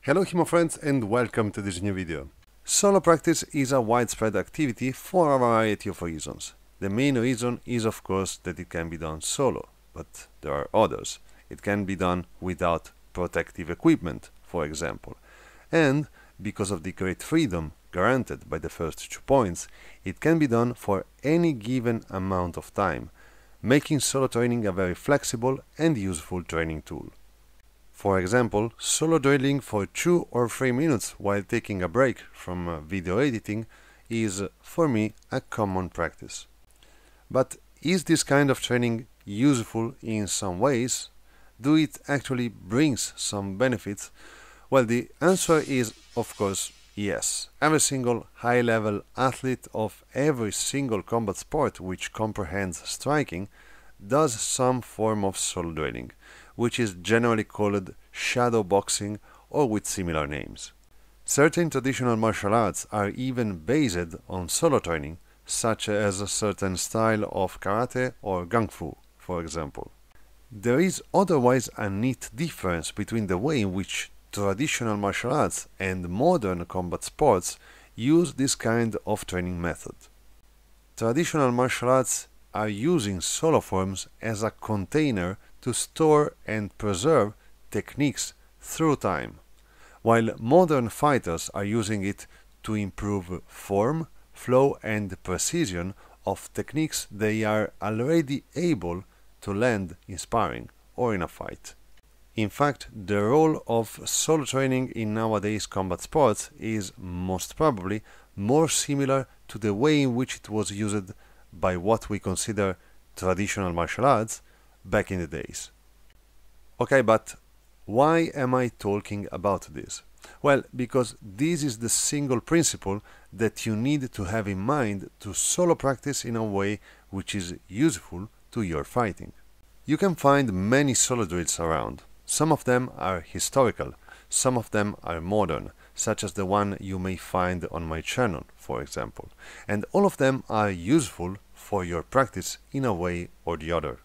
Hello HEMA friends and welcome to this new video. Solo practice is a widespread activity for a variety of reasons. The main reason is of course that it can be done solo, but there are others. It can be done without protective equipment, for example. And because of the great freedom granted by the first 2 points, it can be done for any given amount of time, making solo training a very flexible and useful training tool. For example, solo drilling for 2 or 3 minutes while taking a break from video editing is, for me, a common practice. But is this kind of training useful in some ways? Do it actually brings some benefits? Well, the answer is, of course, yes. Every single high-level athlete of every single combat sport which comprehends striking does some form of solo drilling, which is generally called shadow boxing or with similar names. Certain traditional martial arts are even based on solo training, such as a certain style of karate or kung fu, for example. There is otherwise a neat difference between the way in which traditional martial arts and modern combat sports use this kind of training method. Traditional martial arts are using solo forms as a container to store and preserve techniques through time, while modern fighters are using it to improve form, flow and precision of techniques they are already able to land in sparring or in a fight. In fact, the role of solo training in nowadays combat sports is most probably more similar to the way in which it was used by what we consider traditional martial arts back in the days. Okay, but why am I talking about this? Well, because this is the single principle that you need to have in mind to solo practice in a way which is useful to your fighting. You can find many solo drills around. Some of them are historical, some of them are modern, such as the one you may find on my channel, for example, and all of them are useful for your practice in a way or the other.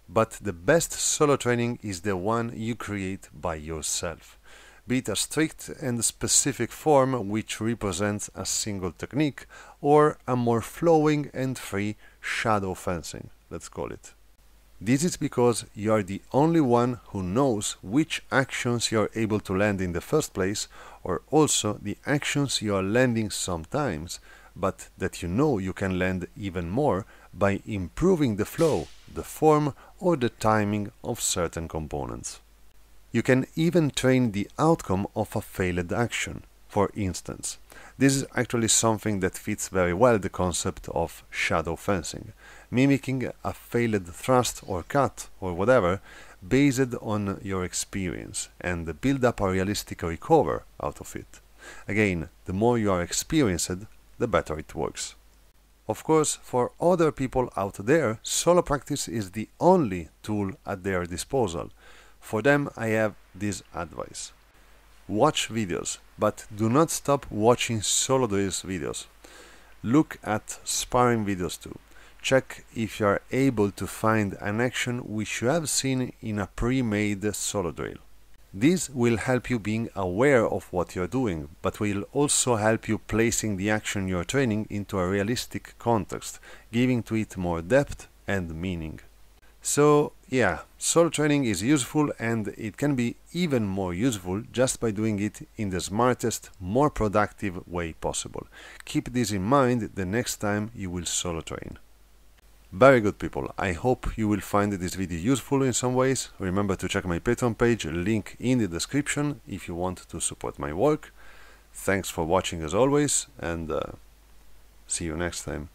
But the best solo training is the one you create by yourself, be it a strict and specific form which represents a single technique, or a more flowing and free shadow fencing, let's call it. This is because you are the only one who knows which actions you are able to land in the first place, or also the actions you are landing sometimes, but that you know you can land even more by improving the flow, the form or the timing of certain components. You can even train the outcome of a failed action, for instance. This is actually something that fits very well the concept of shadow fencing, mimicking a failed thrust or cut or whatever based on your experience and build up a realistic recover out of it. Again, the more you are experienced, the better it works. Of course, for other people out there, solo practice is the only tool at their disposal. For them, I have this advice. Watch videos, but do not stop watching solo drills videos. Look at sparring videos too. Check if you are able to find an action which you have seen in a pre-made solo drill. This will help you being aware of what you're doing, but will also help you placing the action you're training into a realistic context, giving to it more depth and meaning. So yeah, solo training is useful, and it can be even more useful just by doing it in the smartest, more productive way possible. Keep this in mind the next time you will solo train. Very good people, I hope you will find this video useful in some ways. Remember to check my Patreon page, link in the description if you want to support my work. Thanks for watching as always, and see you next time.